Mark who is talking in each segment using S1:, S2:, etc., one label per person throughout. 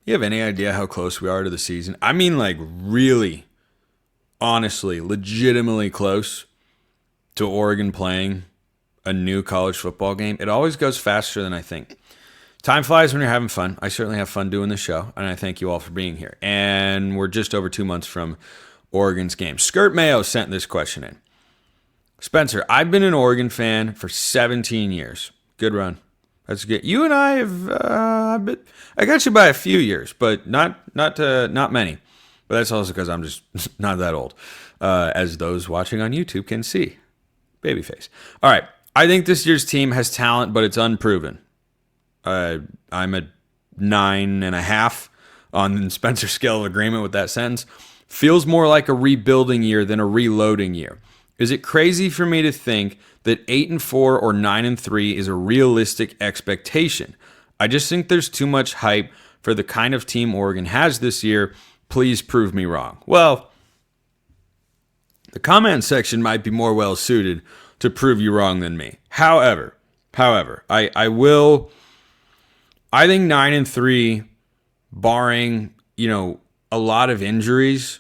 S1: You have any idea how close we are to the season? I mean, like, really, honestly, legitimately close to Oregon playing a new college football game. It always goes faster than I think. Time flies when you're having fun. I certainly have fun doing this show, and I thank you all for being here. And we're just over 2 months from Oregon's game. Skirt Mayo sent this question in. Spencer, I've been an Oregon fan for 17 years. Good run. That's good. You and I have, I got you by a few years, but not many. But that's also because I'm just not that old, as those watching on YouTube can see. Babyface. All right. I think this year's team has talent, but it's unproven. I'm a 9.5 on Spencer's scale of agreement with that sentence. Feels more like a rebuilding year than a reloading year. Is it crazy for me to think that 8-4 or 9-3 is a realistic expectation? I just think there's too much hype for the kind of team Oregon has this year. Please prove me wrong. Well, the comment section might be more well suited to prove you wrong than me. However, I think 9-3, barring, a lot of injuries,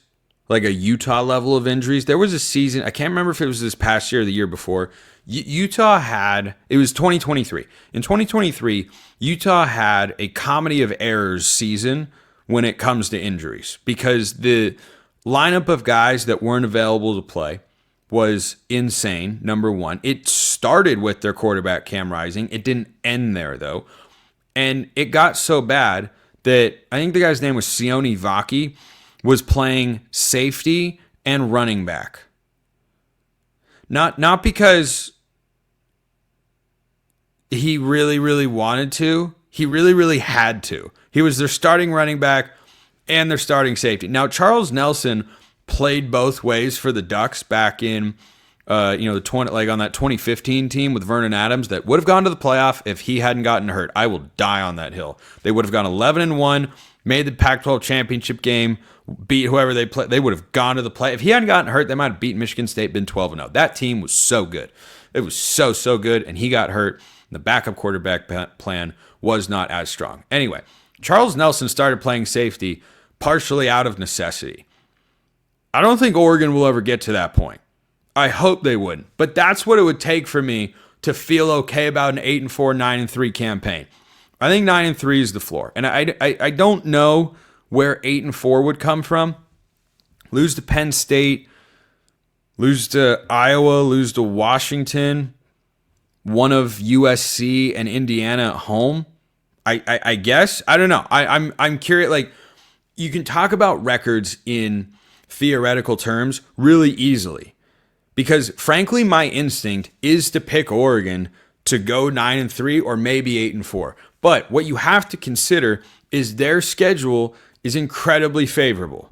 S1: like a Utah level of injuries. There was a season, I can't remember if it was this past year or the year before. Utah had, it was 2023. In 2023, Utah had a comedy of errors season when it comes to injuries because the lineup of guys that weren't available to play was insane, number one. It started with their quarterback, Cam Rising. It didn't end there, though. And it got so bad that I think the guy's name was Sione Vaki, was playing safety and running back. Not because he really, really wanted to. He really, really had to. He was their starting running back and their starting safety. Now, Charles Nelson played both ways for the Ducks back in, the 20, like on that 2015 team with Vernon Adams that would have gone to the playoff if he hadn't gotten hurt. I will die on that hill. They would have gone 11-1, made the Pac-12 championship game, beat whoever they play. They would have gone to the play. If he hadn't gotten hurt, they might have beaten Michigan State, been 12-0. That team was so good. It was so good, and he got hurt. The backup quarterback plan was not as strong. Anyway, Charles Nelson started playing safety partially out of necessity. I don't think Oregon will ever get to that point. I hope they wouldn't. But that's what it would take for me to feel okay about an 8-4, 9-3 campaign. I think 9-3 is the floor. And I don't know where 8-4 would come from. Lose to Penn State, lose to Iowa, lose to Washington, one of USC and Indiana at home. I guess. I don't know. I'm curious. Like, you can talk about records in theoretical terms really easily. Because frankly, my instinct is to pick Oregon to go 9-3 or maybe 8-4. But what you have to consider is their schedule is incredibly favorable.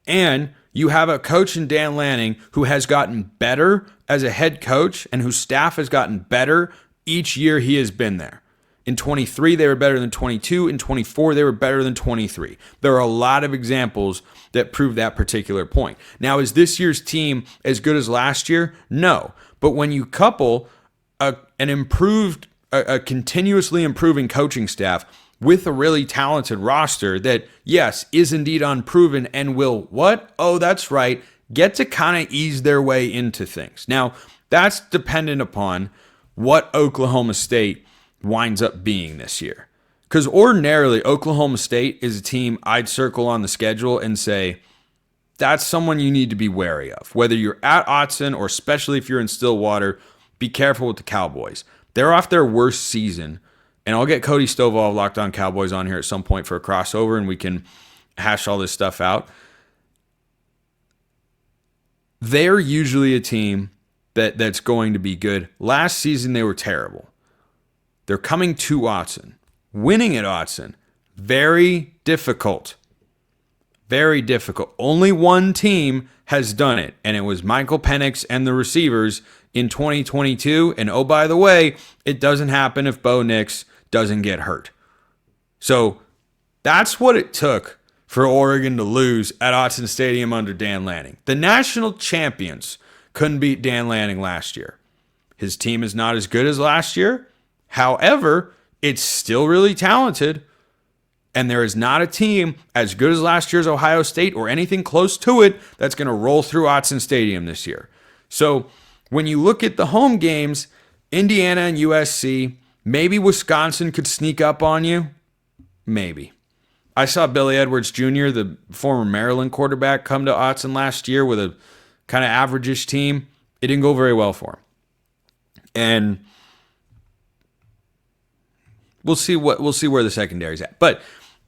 S1: And you have a coach in Dan Lanning who has gotten better as a head coach and whose staff has gotten better each year he has been there. In 23, they were better than 22. In 24, they were better than 23. There are a lot of examples that prove that particular point. Now, is this year's team as good as last year? No. But when you couple a continuously improving coaching staff with a really talented roster that, yes, is indeed unproven and will what? Oh, that's right, get to kind of ease their way into things. Now, that's dependent upon what Oklahoma State winds up being this year. Because ordinarily, Oklahoma State is a team I'd circle on the schedule and say, that's someone you need to be wary of. Whether you're at Autzen or especially if you're in Stillwater, be careful with the Cowboys. They're off their worst season. And I'll get Cody Stovall of Locked On Cowboys on here at some point for a crossover and we can hash all this stuff out. They're usually a team that's going to be good. Last season, they were terrible. They're coming to Autzen. Winning at Autzen, very difficult. Very difficult. Only one team has done it, and it was Michael Penix and the receivers in 2022. And oh, by the way, it doesn't happen if Bo Nix doesn't get hurt. So that's what it took for Oregon to lose at Autzen Stadium under Dan Lanning. The national champions couldn't beat Dan Lanning last year. His team is not as good as last year. However, it's still really talented. And there is not a team as good as last year's Ohio State or anything close to it that's going to roll through Autzen Stadium this year. So when you look at the home games, Indiana and USC, maybe Wisconsin could sneak up on you. Maybe. I saw Billy Edwards Jr., the former Maryland quarterback, come to Autzen last year with a kind of average-ish team. It didn't go very well for him. And we'll see where the secondary's at. But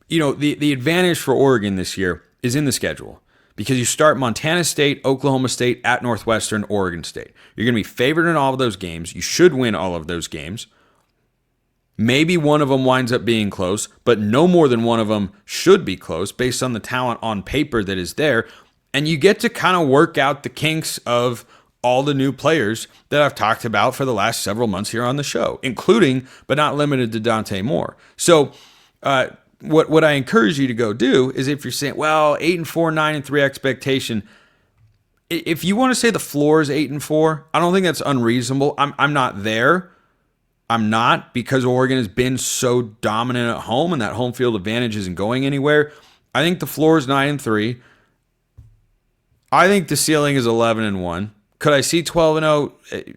S1: the advantage for Oregon this year is in the schedule, because you start Montana State, Oklahoma State, at Northwestern, Oregon State. You're going to be favored in all of those games. You should win all of those games. Maybe one of them winds up being close, but no more than one of them should be close based on the talent on paper that is there. And you get to kind of work out the kinks of all the new players that I've talked about for the last several months here on the show, including, but not limited to, Dante Moore. So, What I encourage you to go do is, if you're saying, well, 8-4, 9-3 expectation, if you want to say the floor is 8-4, I don't think that's unreasonable. I'm not there. I'm not, because Oregon has been so dominant at home and that home field advantage isn't going anywhere. I think the floor is 9-3. I think the ceiling is 11-1. Could I see 12-0?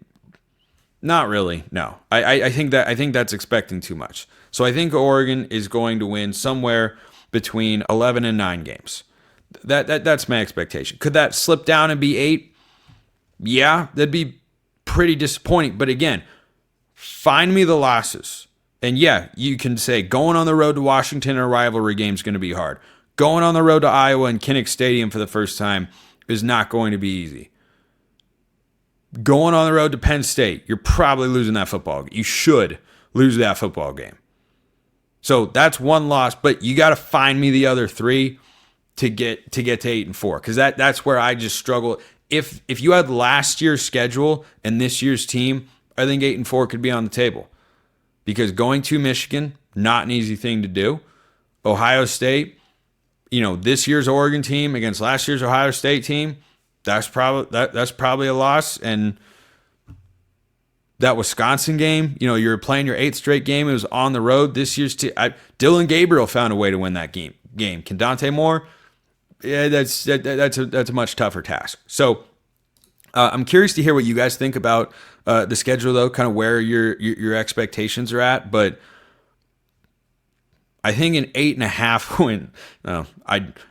S1: Not really. No. I think that's expecting too much. So I think Oregon is going to win somewhere between 11 and 9 games. That's my expectation. Could that slip down and be 8? Yeah, that'd be pretty disappointing. But again, find me the losses. And yeah, you can say going on the road to Washington in a rivalry game is going to be hard. Going on the road to Iowa and Kinnick Stadium for the first time is not going to be easy. Going on the road to Penn State, you're probably losing that football game. You should lose that football game. So that's one loss, but you got to find me the other 3 to get to 8-4, because that's where I just struggle. If you had last year's schedule and this year's team, I think 8-4 could be on the table, because going to Michigan, not an easy thing to do. Ohio State, this year's Oregon team against last year's Ohio State team, that's probably a loss. And that Wisconsin game, you were playing your 8th straight game. It was on the road. This year's Dylan Gabriel found a way to win that game. Can Dante Moore? Yeah, that's a much tougher task. So I'm curious to hear what you guys think about the schedule, though, kind of where your expectations are at. But I think an 8.5 win.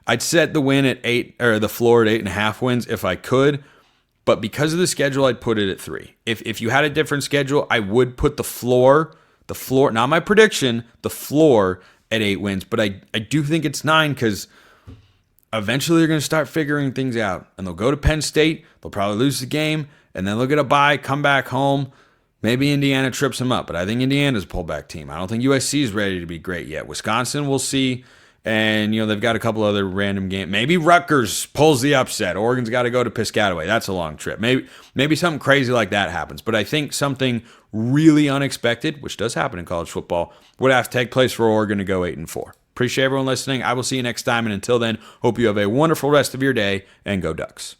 S1: I'd set the win at 8, or the floor at 8.5 wins if I could. But because of the schedule, I'd put it at 3. If you had a different schedule, I would put the floor, not my prediction, the floor at 8 wins. But I do think it's 9, because eventually they're going to start figuring things out. And they'll go to Penn State, they'll probably lose the game, and then they'll get a bye, come back home. Maybe Indiana trips them up, but I think Indiana's a pullback team. I don't think USC is ready to be great yet. Wisconsin, we'll see. And, they've got a couple other random games. Maybe Rutgers pulls the upset. Oregon's got to go to Piscataway. That's a long trip. Maybe something crazy like that happens. But I think something really unexpected, which does happen in college football, would have to take place for Oregon to go 8-4. Appreciate everyone listening. I will see you next time. And until then, hope you have a wonderful rest of your day, and go Ducks.